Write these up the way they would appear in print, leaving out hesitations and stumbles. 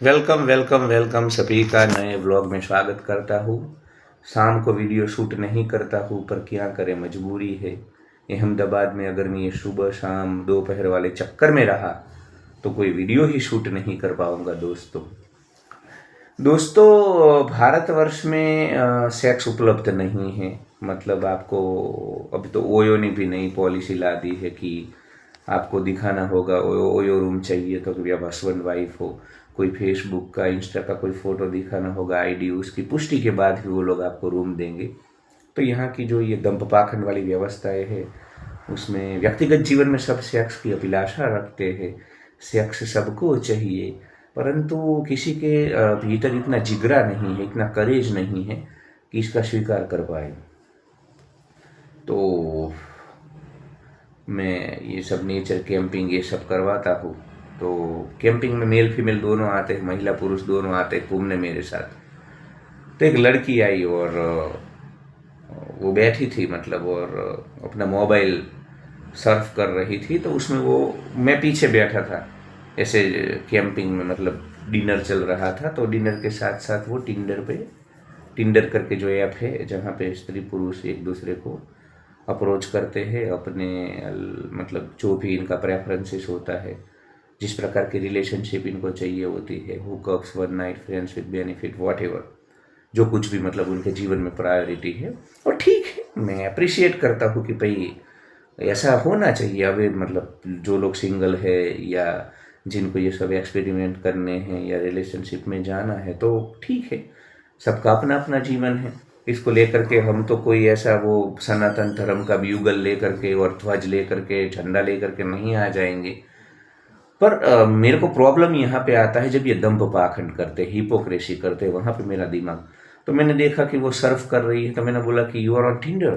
Welcome welcome welcome सभी का नए ब्लॉग में स्वागत करता हूँ। शाम को वीडियो शूट नहीं करता हूँ पर क्या करें, मजबूरी है। अहमदाबाद में अगर मैं ये सुबह शाम दोपहर वाले चक्कर में रहा तो कोई वीडियो ही शूट नहीं कर पाऊँगा। दोस्तों भारतवर्ष में सेक्स उपलब्ध नहीं है। मतलब आपको अभी तो ओयो ने भी नई पॉलिसी ला दी है कि आपको दिखाना होगा ओयो रूम चाहिए तो कि आप हस्बैंड वाइफ हो। कोई फेसबुक का इंस्टा का कोई फ़ोटो दिखाना होगा, आईडी, उसकी पुष्टि के बाद ही वो लोग आपको रूम देंगे। तो यहाँ की जो ये दंभ पाखंड वाली व्यवस्थाएं है उसमें व्यक्तिगत जीवन में सब सेक्स की अभिलाषा रखते हैं, सेक्स सबको चाहिए, परंतु किसी के भीतर इतना जिगरा नहीं है, इतना करेज नहीं है कि इसका स्वीकार कर पाए। तो मैं ये सब नेचर कैंपिंग ये सब करवाता हूँ। तो कैंपिंग में मेल फीमेल दोनों आते हैं, महिला पुरुष दोनों आते हैं घूमने मेरे साथ। तो एक लड़की आई और वो बैठी थी मतलब और अपना मोबाइल सर्फ कर रही थी। तो उसमें वो मैं पीछे बैठा था ऐसे कैंपिंग में, मतलब डिनर चल रहा था। तो डिनर के साथ साथ वो टिंडर करके जो ऐप है जहाँ पे स्त्री पुरुष एक दूसरे को अप्रोच करते हैं, अपने मतलब जो भी इनका प्रेफरेंसेस होता है, जिस प्रकार की रिलेशनशिप इनको चाहिए होती है, hookups, one night friends with benefit, whatever, जो कुछ भी मतलब उनके जीवन में प्रायोरिटी है। और ठीक है, मैं अप्रिशिएट करता हूँ कि भाई ऐसा होना चाहिए। अभी मतलब जो लोग सिंगल है या जिनको ये सब एक्सपेरिमेंट करने हैं या रिलेशनशिप में जाना है तो ठीक है, सबका अपना अपना जीवन है। इसको लेकर के हम तो कोई ऐसा वो सनातन धर्म का युगल लेकर के और ध्वज लेकर के झंडा लेकर के नहीं आ जाएंगे। पर मेरे को प्रॉब्लम यहाँ पे आता है जब ये दंभ पाखंड करते, हिपोक्रेसी करते, वहाँ पे मेरा दिमाग। तो मैंने देखा कि वो सर्व कर रही है तो मैंने बोला कि यू आर ऑन टिंडर।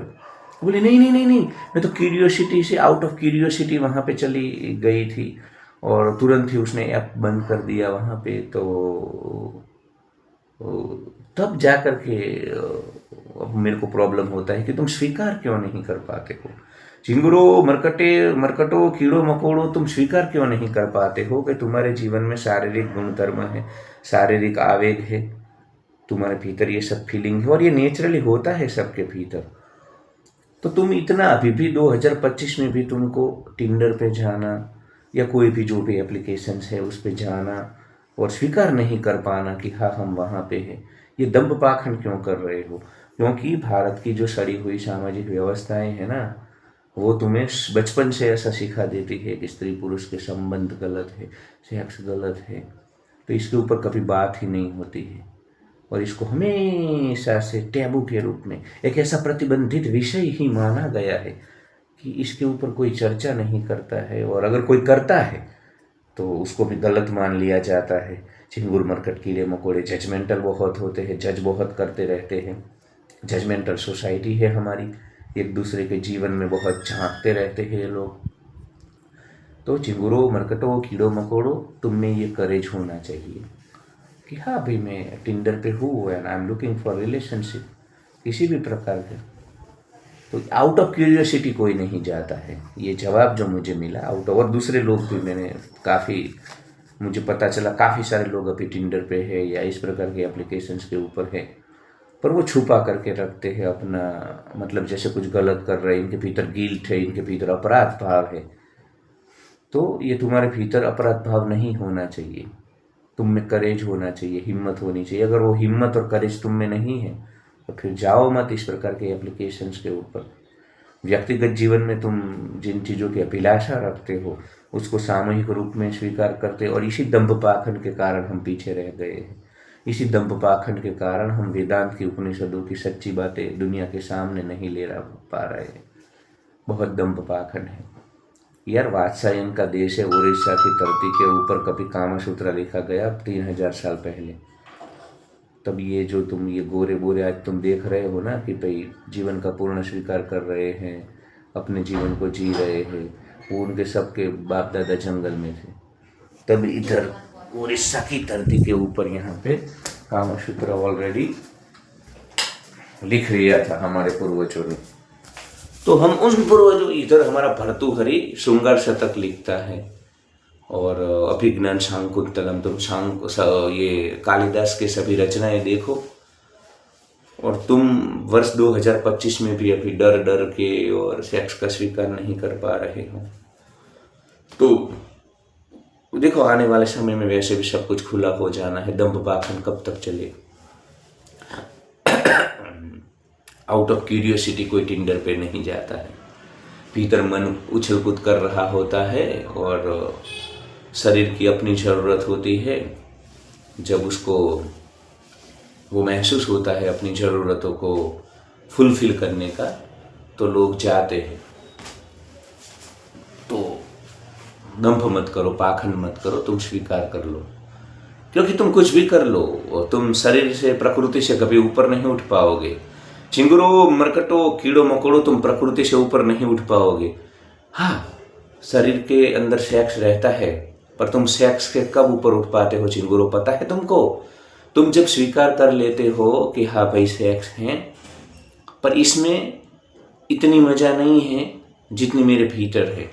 बोले नहीं नहीं नहीं नहीं, मैं तो क्यूरियोसिटी से, आउट ऑफ क्यूरियोसिटी वहाँ पे चली गई थी और तुरंत ही उसने ऐप बंद कर दिया वहाँ पे। तो तब जा कर के अब मेरे को प्रॉब्लम होता है कि तुम स्वीकार क्यों नहीं कर पाते हो। चिंगुरो मरकटो कीड़ो मकोड़ो, तुम स्वीकार क्यों नहीं कर पाते हो कि तुम्हारे जीवन में शारीरिक गुणधर्म है, शारीरिक आवेग है, तुम्हारे भीतर ये सब फीलिंग है और ये नेचुरली होता है सबके भीतर। तो तुम इतना अभी भी 2025 में भी तुमको टिंडर पे जाना या कोई भी जो भी एप्लीकेशंस है उस पे जाना और स्वीकार नहीं कर पाना कि हाँ हम वहाँ पे हैं, ये दंभ पाखंड क्यों कर रहे हो? क्योंकि भारत की जो सड़ी हुई सामाजिक व्यवस्थाएं हैं ना, वो तुम्हें बचपन से ऐसा सिखा देती है कि स्त्री पुरुष के संबंध गलत है, सेक्स गलत है। तो इसके ऊपर कभी बात ही नहीं होती है और इसको हमेशा से टैबू के रूप में एक ऐसा प्रतिबंधित विषय ही माना गया है कि इसके ऊपर कोई चर्चा नहीं करता है, और अगर कोई करता है तो उसको भी गलत मान लिया जाता है। चिंगुर मरकट कीड़े मकोड़े जजमेंटल बहुत होते हैं, जज बहुत करते रहते हैं। जजमेंटल सोसाइटी है हमारी, एक दूसरे के जीवन में बहुत झांकते रहते हैं ये लोग। तो चिंगुरो मरकटो कीड़ो मकोड़ो, तुम में ये करेज होना चाहिए कि हाँ भाई मैं टिंडर पे हूँ and I am looking for relationship किसी भी प्रकार के। तो आउट ऑफ क्यूरियोसिटी कोई नहीं जाता है, ये जवाब जो मुझे मिला आउट ऑफ। और दूसरे लोग भी, मैंने काफ़ी, मुझे पता चला काफ़ी सारे लोग अभी टिंडर पे है या इस प्रकार के एप्लीकेशंस के ऊपर है, पर वो छुपा करके रखते हैं अपना, मतलब जैसे कुछ गलत कर रहे हैं, इनके भीतर गिल्ट है, इनके भीतर अपराध भाव है। तो ये तुम्हारे भीतर अपराध भाव नहीं होना चाहिए, तुम में करेज होना चाहिए, हिम्मत होनी चाहिए। अगर वो हिम्मत और करेज तुम में नहीं है तो फिर जाओ मत इस प्रकार के एप्लीकेशंस के ऊपर। व्यक्तिगत जीवन में तुम जिन चीज़ों की अभिलाषा रखते हो उसको सामूहिक रूप में स्वीकार करते, और इसी दंभ पाखंड के कारण हम पीछे रह गए हैं। इसी दंभ पाखंड के कारण हम वेदांत की, उपनिषदों की सच्ची बातें दुनिया के सामने नहीं ले पा रहे हैं। बहुत दंभ पाखंड है यार। वात्सायन का देश है, उड़ीसा की धरती के ऊपर कभी कामसूत्र लिखा गया 3000 साल पहले। तब ये जो तुम ये गोरे बोरे आज तुम देख रहे हो ना कि भाई जीवन का पूर्ण स्वीकार कर रहे हैं, अपने जीवन को जी रहे हैं, वो उनके सबके बाप दादा जंगल में थे। तब इधर उड़ीसा की धरती के ऊपर यहाँ पे कामसूत्र ऑलरेडी लिख लिया था हमारे पूर्वजों ने। तो हम उन पूर्वजों, इधर हमारा भर्तृहरि श्रृंगार शतक लिखता है और अभिज्ञान शाकुंतलम, तुम ये कालिदास के सभी रचनाएं देखो, और तुम वर्ष 2025 में भी अभी डर डर के और सेक्स का स्वीकार नहीं कर पा रहे हो। तो देखो, आने वाले समय में वैसे भी सब कुछ खुला हो जाना है, दंभ पाखंड कब तक चलेगा। आउट ऑफ क्यूरियोसिटी कोई टिंडर पे नहीं जाता है, भीतर मन उछल कूद कर रहा होता है और शरीर की अपनी ज़रूरत होती है। जब उसको वो महसूस होता है अपनी ज़रूरतों को फुलफिल करने का, तो लोग जाते हैं। तो दंभ मत करो, पाखंड मत करो, तुम स्वीकार कर लो, क्योंकि तुम कुछ भी कर लो तुम शरीर से, प्रकृति से कभी ऊपर नहीं उठ पाओगे। चिंगुरो, मरकटो, कीड़ो मकोड़ो, तुम प्रकृति से ऊपर नहीं उठ पाओगे। हाँ, शरीर के अंदर सेक्स रहता है, पर तुम सेक्स के कब ऊपर उठ पाते हो चिंगुरो, पता है तुमको? तुम जब स्वीकार कर लेते हो कि हाँ भाई सेक्स है, पर इसमें इतनी मजा नहीं है जितनी मेरे भीतर है।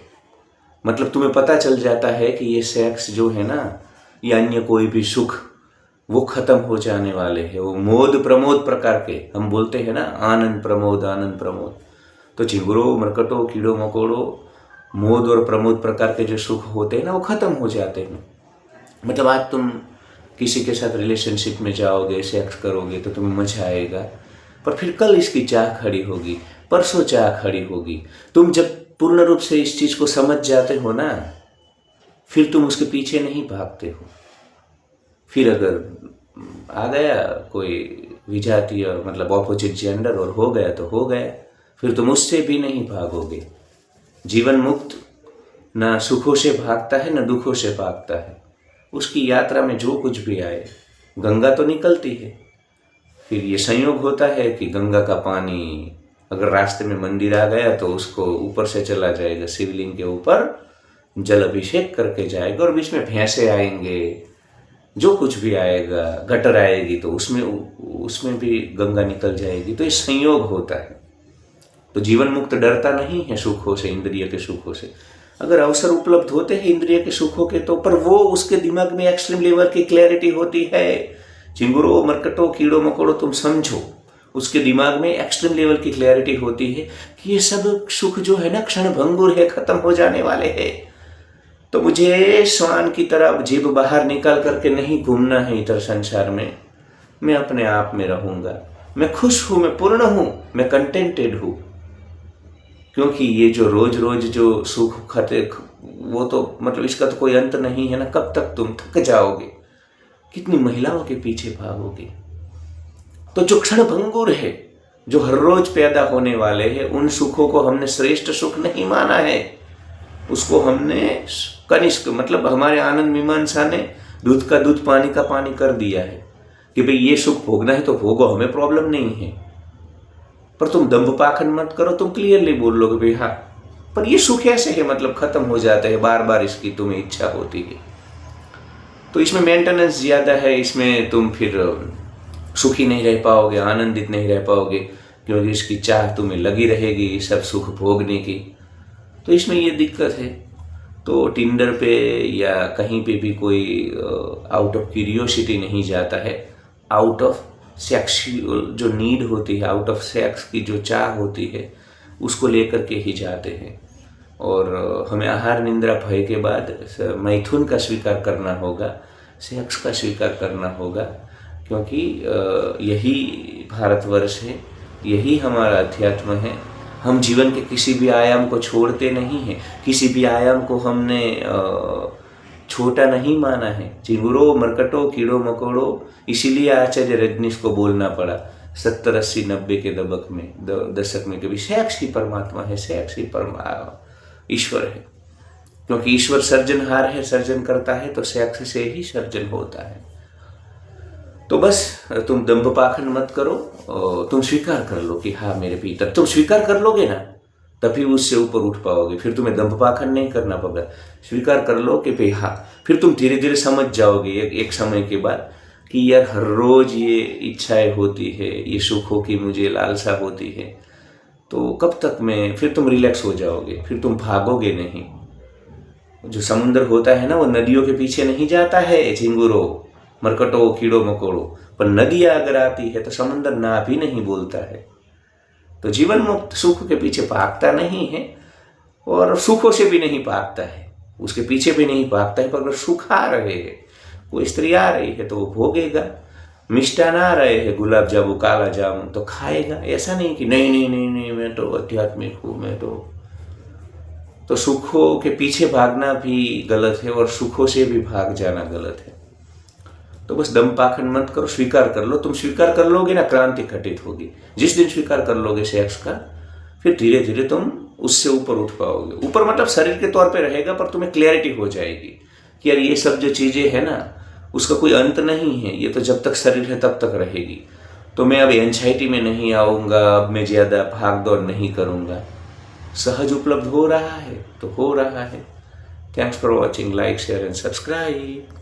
मतलब तुम्हें पता चल जाता है कि ये सेक्स जो है ना, या अन्य कोई भी सुख, वो खत्म हो जाने वाले हैं। वो मोद प्रमोद प्रकार के हम बोलते हैं ना, आनंद प्रमोद, आनंद प्रमोद। तो चिंगुरो, मरकटो, कीड़ो मकोड़ो, मोद और प्रमोद प्रकार के जो सुख होते हैं ना, वो खत्म हो जाते हैं। मतलब आज तुम किसी के साथ रिलेशनशिप में जाओगे, सेक्स करोगे तो तुम्हें मजा आएगा, पर फिर कल इसकी चाह खड़ी होगी, परसों चाह खड़ी होगी। तुम जब पूर्ण रूप से इस चीज को समझ जाते हो ना, फिर तुम उसके पीछे नहीं भागते हो। फिर अगर आ गया कोई विजातीय, मतलब ऑपोजिट जेंडर, और हो गया तो हो गया, फिर तुम उससे भी नहीं भागोगे। जीवन मुक्त ना सुखों से भागता है, ना दुखों से भागता है। उसकी यात्रा में जो कुछ भी आए, गंगा तो निकलती है। फिर ये संयोग होता है कि गंगा का पानी अगर रास्ते में मंदिर आ गया तो उसको ऊपर से चला जाएगा, शिवलिंग के ऊपर जल अभिषेक करके जाएगा, और बीच में भैंसे आएंगे, जो कुछ भी आएगा, गटर आएगी तो उसमें भी गंगा निकल जाएगी। तो ये संयोग होता है। तो जीवन मुक्त डरता नहीं है सुखों से, इंद्रिय के सुखों से। अगर अवसर उपलब्ध होते हैं इंद्रिय के सुखों के, तो पर वो उसके दिमाग में एक्सट्रीम लेवल की क्लैरिटी होती है। चिंगुरो, मरकटो, कीड़ो मकोड़ो, तुम समझो, उसके दिमाग में एक्सट्रीम लेवल की क्लैरिटी होती है कि ये सब सुख जो है ना, क्षण भंगुर है, खत्म हो जाने वाले हैं। तो मुझे श्वान की तरह जीभ बाहर निकाल करके नहीं घूमना है इधर संसार में। मैं अपने आप में रहूंगा, मैं खुश हूं, मैं पूर्ण हूं, मैं कंटेंटेड हूं। क्योंकि ये जो रोज रोज जो सुख खाते, वो तो मतलब इसका तो कोई अंत नहीं है ना। कब तक तुम थक जाओगे, कितनी महिलाओं के पीछे भागोगे। तो जो क्षण भंगुर है, जो हर रोज पैदा होने वाले हैं, उन सुखों को हमने श्रेष्ठ सुख नहीं माना है। उसको हमने कनिष्क, मतलब हमारे आनंद मीमांसा ने दूध का दूध, पानी का पानी कर दिया है कि भाई ये सुख भोगना है तो भोगो, हमें प्रॉब्लम नहीं है। पर तुम दंभ पाखंड मत करो, तुम क्लियरली बोल लोगे भाई हाँ, पर ये सुख ऐसे है, मतलब खत्म हो जाता है, बार बार इसकी तुम्हें इच्छा होती है। तो इसमें मेंटेनेंस ज्यादा है, इसमें तुम फिर सुखी नहीं रह पाओगे, आनंदित नहीं रह पाओगे, क्योंकि इसकी चाह तुम्हें लगी रहेगी सब सुख भोगने की। तो इसमें ये दिक्कत है। तो टिंडर पे या कहीं पे भी कोई आउट ऑफ क्यूरियोसिटी नहीं जाता है, आउट ऑफ सेक्सुअल जो नीड होती है, आउट ऑफ सेक्स की जो चाह होती है, उसको लेकर के ही जाते हैं। और हमें आहार निंद्रा भय के बाद मैथुन का स्वीकार करना होगा, सेक्स का स्वीकार करना होगा, क्योंकि यही भारतवर्ष है, यही हमारा अध्यात्म है। हम जीवन के किसी भी आयाम को छोड़ते नहीं हैं, किसी भी आयाम को हमने छोटा नहीं माना है। चिंगुरो, मरकटो, कीड़ो मकोड़ो, इसीलिए आचार्य रजनीश को बोलना पड़ा 70, 80, 90 के दशक में कभी सेक्स ही परमात्मा है, सेक्स ही ईश्वर है। क्योंकि ईश्वर सर्जनहार है, सर्जन करता है, तो सेक्स से ही सर्जन होता है। तो बस तुम दंभ पाखंड मत करो, तुम स्वीकार कर लो कि हाँ मेरे भीतर, तुम स्वीकार कर लोगे ना, तभी उससे ऊपर उठ पाओगे। फिर तुम्हें दंभ पाखंड नहीं करना पड़ेगा, स्वीकार कर लो कि भाई हाँ। फिर तुम धीरे धीरे समझ जाओगे एक समय के बाद कि यार हर रोज ये इच्छाएं होती है, ये सुखों की मुझे लालसा होती है। तो कब तक मैं, फिर तुम रिलैक्स हो जाओगे, फिर तुम भागोगे नहीं। जो समुद्र होता है ना, वो नदियों के पीछे नहीं जाता है झिंगुरों, मरकटों, कीड़ों मकोड़ों, पर नदियां अगर आती है तो समुद्र ना भी नहीं बोलता है। तो जीवन मुक्त सुख के पीछे भागता नहीं है और सुखों से भी नहीं भागता है, उसके पीछे भी नहीं भागता है। पर अगर सुख आ रहे है, कोई स्त्री आ रही है तो वो भोगेगा, मिष्टान आ रहे हैं, गुलाब जामुन, काला जामुन, तो खाएगा। ऐसा नहीं कि नहीं नहीं नहीं नहीं मैं तो आध्यात्मिक हूँ, मैं तो सुखों के पीछे भागना भी गलत है और सुखों से भी भाग जाना गलत है। तो बस दम पाखंड मत करो, स्वीकार कर लो। तुम स्वीकार कर लोगे ना, क्रांति घटित होगी। जिस दिन स्वीकार कर लोगे सेक्स का, फिर धीरे धीरे तुम उससे ऊपर उठ पाओगे। ऊपर मतलब शरीर के तौर पे रहेगा, पर तुम्हें क्लैरिटी हो जाएगी कि यार ये सब जो चीज़ें है ना, उसका कोई अंत नहीं है, ये तो जब तक शरीर है तब तक रहेगी। तो मैं अब एंजाइटी में नहीं आऊँगा, अब मैं ज़्यादा भाग दौड़ नहीं करूँगा। सहज उपलब्ध हो रहा है तो हो रहा है। Thanks for watching, like share and subscribe.